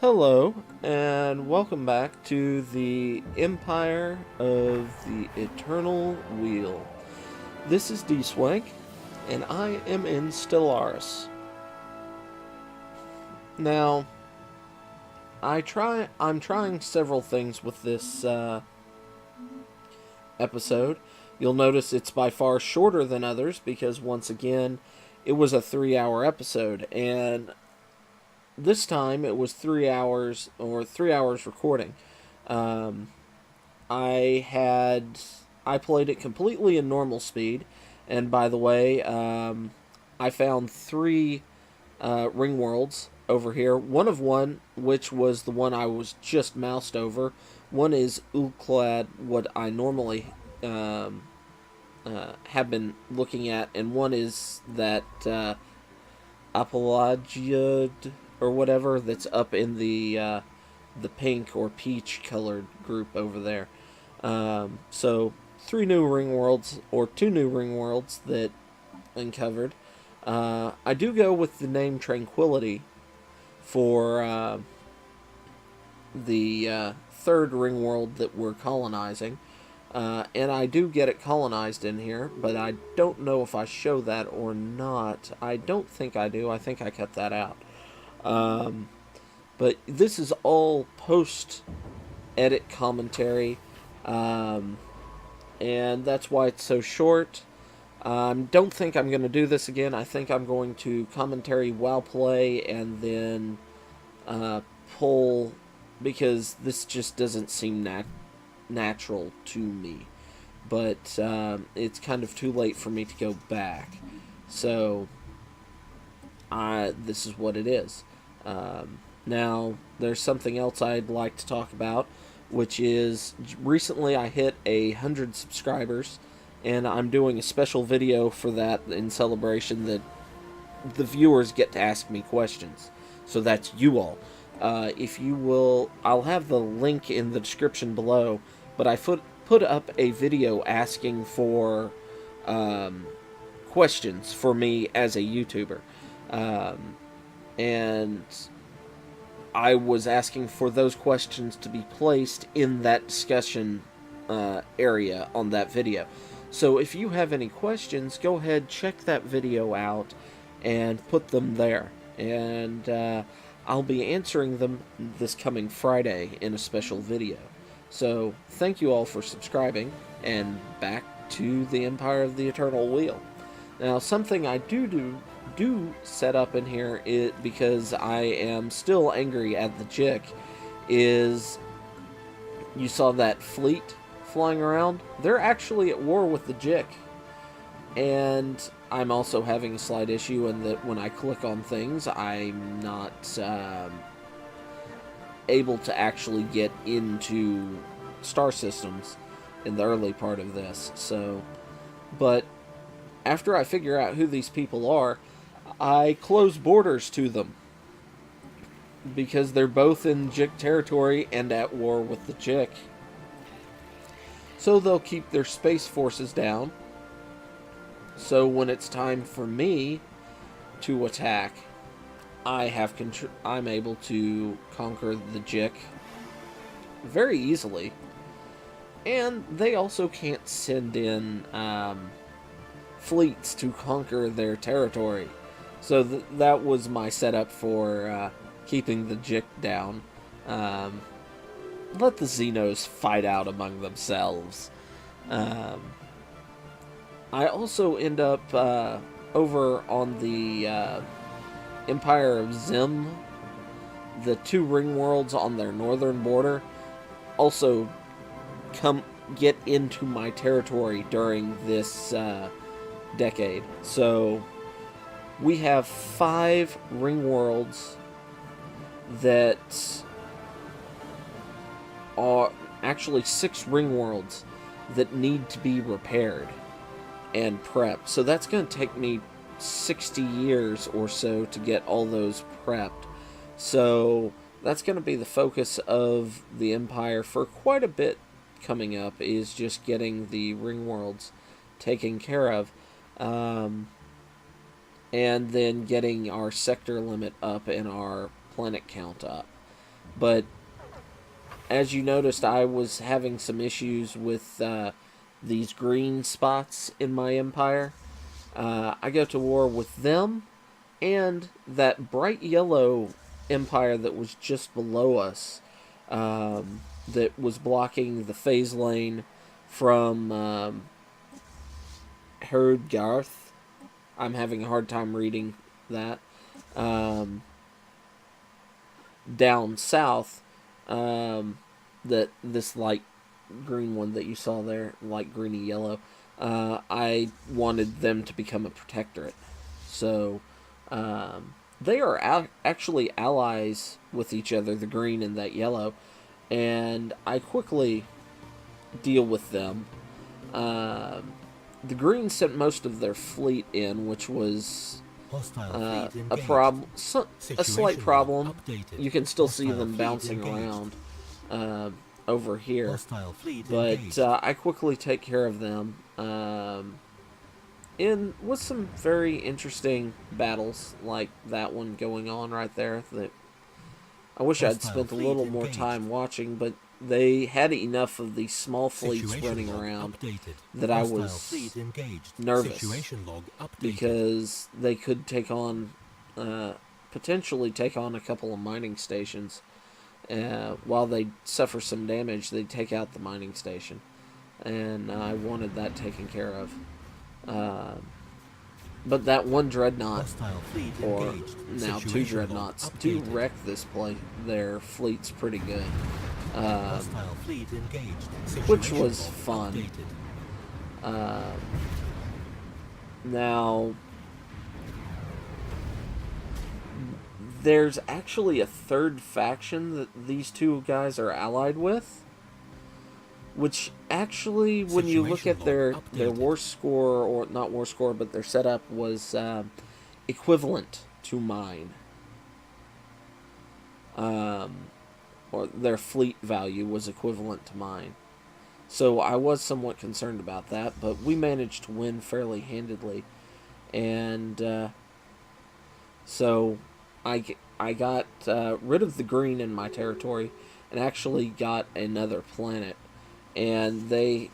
Hello, and welcome back to the Empire of the Eternal Wheel. This is Dswank, and I am in Stellaris. Now, I'm trying several things with this episode. You'll notice it's by far shorter than others because once again, it was a 3-hour episode, and this time it was 3 hours or 3 hours recording. Um, I had I played it completely in normal speed, and by the way, I found three ring worlds over here. One which was the one I was just moused over. One is Uklad, what I normally have been looking at, and one is that Apelagia or whatever that's up in the pink or peach colored group over there. So three new ring worlds or two new ring worlds that uncovered. I do go with the name Tranquility for the third ring world that we're colonizing. And I do get it colonized in here, but I don't know if I show that or not. I don't think I do. I think I cut that out. Um, but this is all post edit commentary, um, and that's why it's so short. Don't think I'm going to do this again. I think I'm going to commentary while play and then uh, pull because this just doesn't seem natural to me. But it's kind of too late for me to go back. So this is what it is. Now, there's something else I'd like to talk about, which is recently I hit 100 subscribers, and I'm doing a special video for that in celebration that the viewers get to ask me questions. So that's you all. If you will, I'll have the link in the description below, but I put up a video asking for questions for me as a YouTuber. And I was asking for those questions to be placed in that discussion area on that video. So if you have any questions, go ahead, check that video out, and put them there. And I'll be answering them this coming Friday in a special video. So thank you all for subscribing, and back to the Empire of the Eternal Wheel. Now, something I do set up in here because I am still angry at the Jick is you saw that fleet flying around. They're actually at war with the Jick, and I'm also having a slight issue in that when I click on things, I'm not able to actually get into star systems in the early part of this. So, but after I figure out who these people are, I close borders to them because they're both in Jick territory and at war with the Jick. So they'll keep their space forces down. So when it's time for me to attack, I'm able to conquer the Jick very easily. And they also can't send in fleets to conquer their territory. So that was my setup for keeping the Jick down. Let the Xenos fight out among themselves. I also end up over on the Empire of Zim, the two ring worlds on their northern border, also get into my territory during this decade. So we have 5 ring worlds that are actually 6 ring worlds that need to be repaired and prepped. So that's going to take me 60 years or so to get all those prepped. So that's going to be the focus of the Empire for quite a bit coming up, is just getting the ring worlds taken care of. And then getting our sector limit up and our planet count up. But as you noticed, I was having some issues with these green spots in my empire. I go to war with them and that bright yellow empire that was just below us, that was blocking the phase lane from Herd Garth. I'm having a hard time reading that. Um, Down south, that this light green one that you saw there, light greeny yellow, I wanted them to become a protectorate. So they are actually allies with each other, the green and that yellow, and I quickly deal with them. The green sent most of their fleet in, which was a problem, a slight problem. You can still see them bouncing around over here, but I quickly take care of them. In with some very interesting battles like that one going on right there that I wish I'd spent a little more time watching, but they had enough of these small fleets running around that I was nervous because they could take on, potentially take on a couple of mining stations. While they suffer some damage, they take out the mining station, and I wanted that taken care of. But that one dreadnought, or now two dreadnoughts, do wreck this place. Their fleet's pretty good, which was fun. Now, there's actually a third faction that these two guys are allied with, which actually, when you look at their war score, or not war score, but their setup, was equivalent to mine. Or their fleet value was equivalent to mine. So I was somewhat concerned about that, but we managed to win fairly handedly. And so I got rid of the green in my territory and actually got another planet. And they're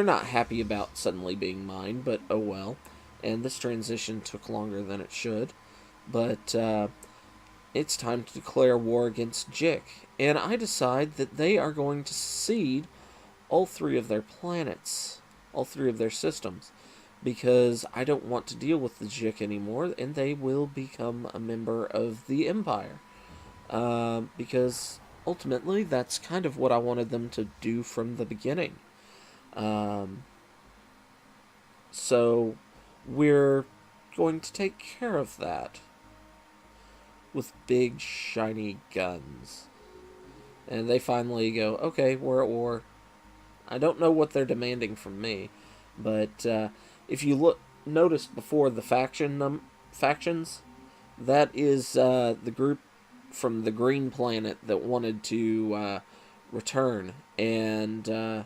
not happy about suddenly being mine, but oh well. And this transition took longer than it should. But it's time to declare war against Jik. And I decide that they are going to cede all three of their planets, all three of their systems, because I don't want to deal with the Jik anymore, and they will become a member of the Empire. Because ultimately, that's kind of what I wanted them to do from the beginning. So, we're going to take care of that with big, shiny guns. And they finally go, okay, we're at war. I don't know what they're demanding from me, but if you noticed before the factions, that is the group from the green planet that wanted to return and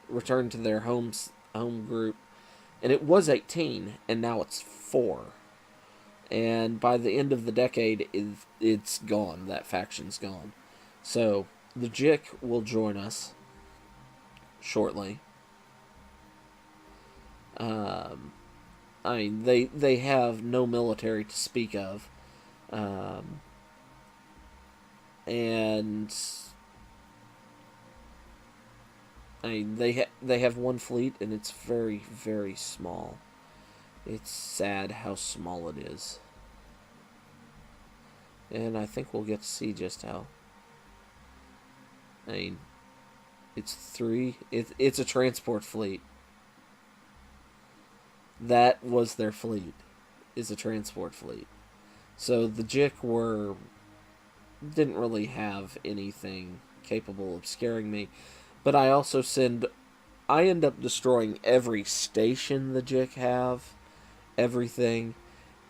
return to their home group, and it was 18, and now it's 4. And by the end of the decade, it's gone. That faction's gone. So the Jik will join us shortly. I mean, they have no military to speak of. And I mean, they have one fleet, and it's very, very small. It's sad how small it is. And I think we'll get to see just how. I mean, it's 3. It's a transport fleet. That was their fleet, is a transport fleet. So the Jik didn't really have anything capable of scaring me. But I also I end up destroying every station the Jik have, everything,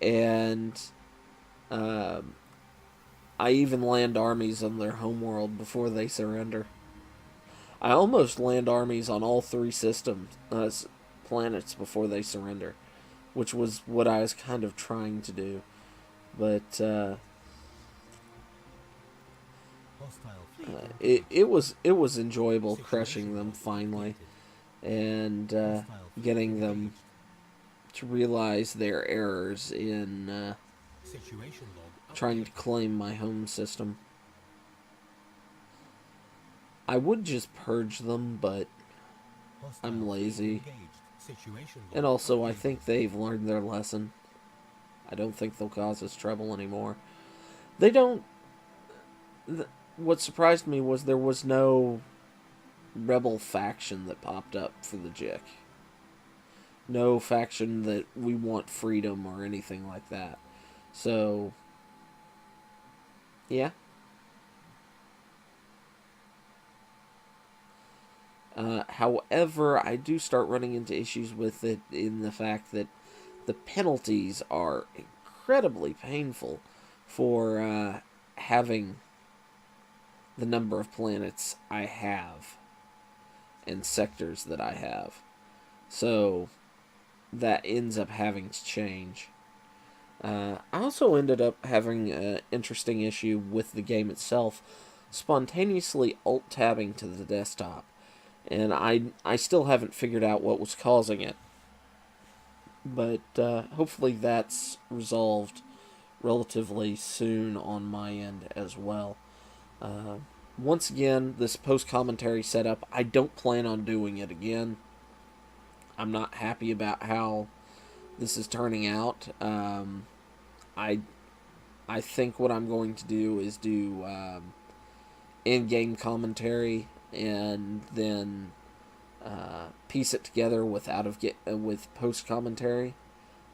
and I even land armies on their homeworld before they surrender. I almost land armies on all 3 planets before they surrender, which was what I was kind of trying to do. But it was enjoyable crushing them finally, and getting them to realize their errors in trying to claim my home system. I would just purge them, but I'm lazy. And also, I think they've learned their lesson. I don't think they'll cause us trouble anymore. They don't... What surprised me was there was no rebel faction that popped up for the Jick. No faction that we want freedom or anything like that. So, yeah. However, I do start running into issues with it in the fact that the penalties are incredibly painful for having the number of planets I have and sectors that I have. So that ends up having to change. I also ended up having an interesting issue with the game itself, spontaneously alt-tabbing to the desktop. And I still haven't figured out what was causing it. But hopefully that's resolved relatively soon on my end as well. Once again, this post-commentary setup, I don't plan on doing it again. I'm not happy about how this is turning out. I think what I'm going to do is do in-game commentary and then piece it together with post commentary,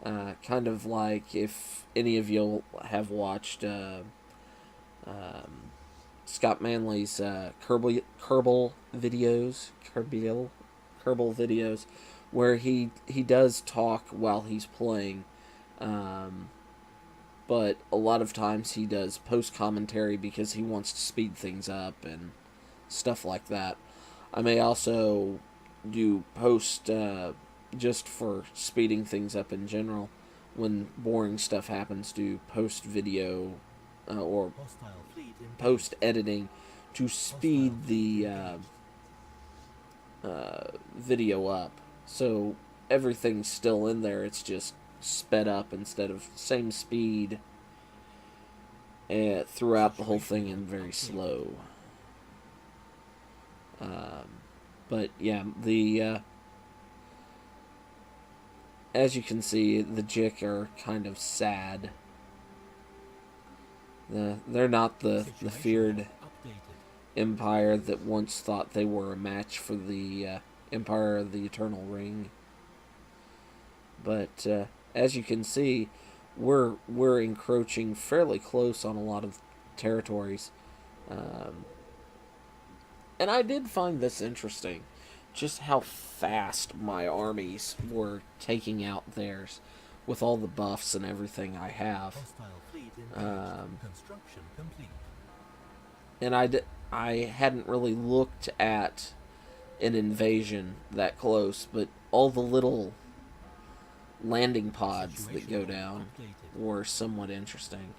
kind of like if any of you have watched Scott Manley's Kerbal videos, where he does talk while he's playing, but a lot of times he does post commentary because he wants to speed things up and stuff like that. I may also do post just for speeding things up in general. When boring stuff happens, do post video or post editing to speed the video up. So everything's still in there, it's just sped up instead of same speed throughout the whole thing and very slow. But yeah, as you can see, the Jick are kind of sad. They're not the feared empire that once thought they were a match for the Empire of the Eternal Ring. But as you can see, we're encroaching fairly close on a lot of territories. And I did find this interesting, just how fast my armies were taking out theirs, with all the buffs and everything I have. And I hadn't really looked at an invasion that close, but all the little landing pods that go down were somewhat interesting.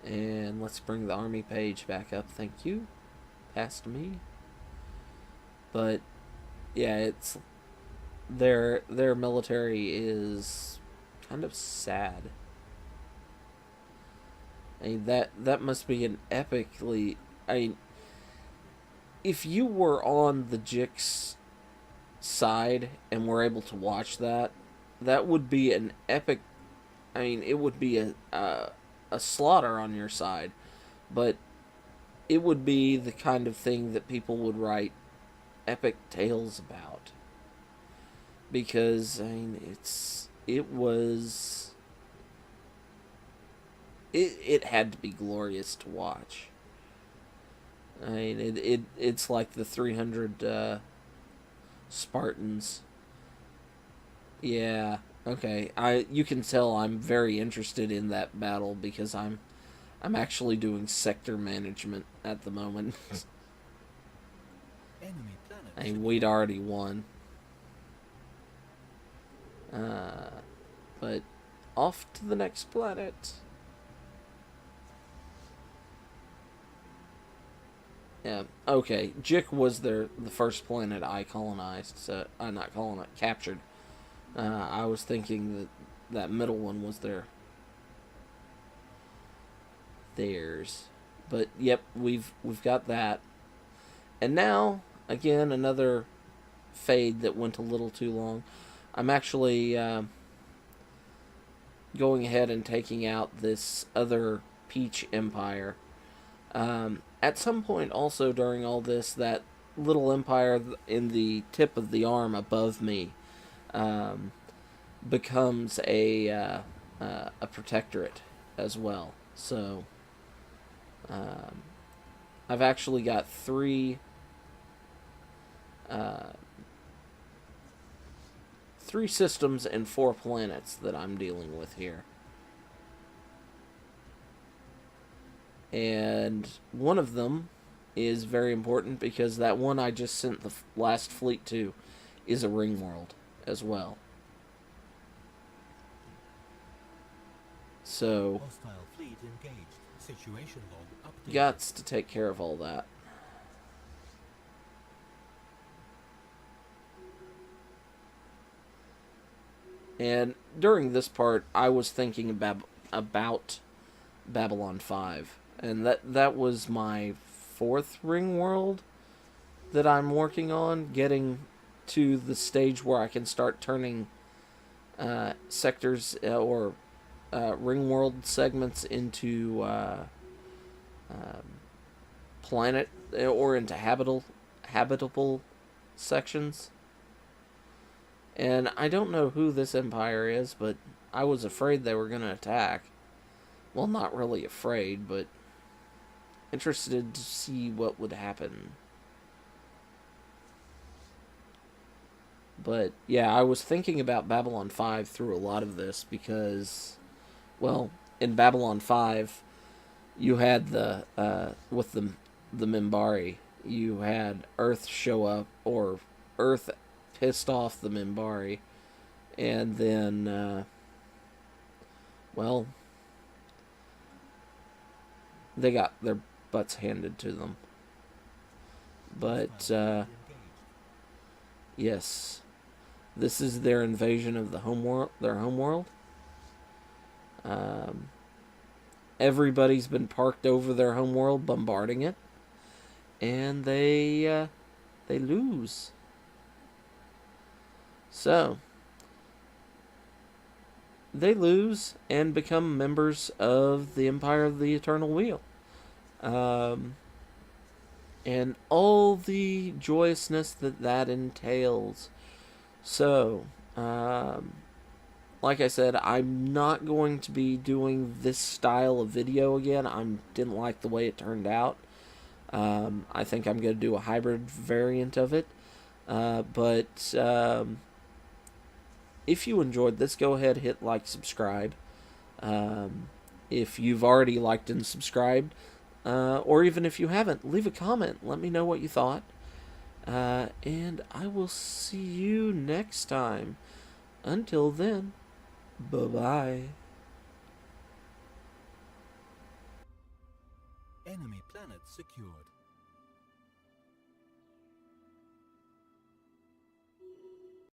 And let's bring the army page back up. Thank you. Past me. But yeah, it's their military is kind of sad. I mean, that must be an epically... I mean, if you were on the Jick's side and were able to watch that, that would be an epic... I mean, it would be a slaughter on your side, but it would be the kind of thing that people would write epic tales about, because I mean it had to be glorious to watch. I mean it's like the 300 Spartans. Yeah. Okay, you can tell I'm very interested in that battle because I'm actually doing sector management at the moment. I mean, we'd already won. But off to the next planet. Yeah. Okay. Jik was the first planet I colonized. So not colonized, captured. I was thinking that that middle one was theirs. But yep, we've got that. And now again another fade that went a little too long. I'm actually going ahead and taking out this other Peach Empire. At some point, also during all this, that little empire in the tip of the arm above me um, becomes a protectorate as well. So um, I've actually got uh, three systems and 4 planets that I'm dealing with here. And one of them is very important because that one I just sent the last fleet to is a ring world as well. So, hostile fleet engaged. Situation log updated. Gots to take care of all that. And during this part, I was thinking about Babylon 5. And that was my 4th ring world that I'm working on, getting to the stage where I can start turning sectors or ring world segments into planet or into habitable sections. And I don't know who this empire is, but I was afraid they were going to attack. Well, not really afraid, but interested to see what would happen. But yeah, I was thinking about Babylon 5 through a lot of this because, well, in Babylon 5, you had with the Minbari, you had Earth show up, or Earth pissed off the Minbari, and then, well, they got their butts handed to them. But, yes, this is their invasion of their homeworld. Everybody's been parked over their homeworld, bombarding it, and they lose. So they lose and become members of the Empire of the Eternal Wheel. And all the joyousness that entails. So, like I said, I'm not going to be doing this style of video again. I didn't like the way it turned out. I think I'm going to do a hybrid variant of it. But if you enjoyed this, go ahead, hit like, subscribe. If you've already liked and subscribed, or even if you haven't, leave a comment. Let me know what you thought. And I will see you next time. Until then, bye-bye. Enemy planet secured.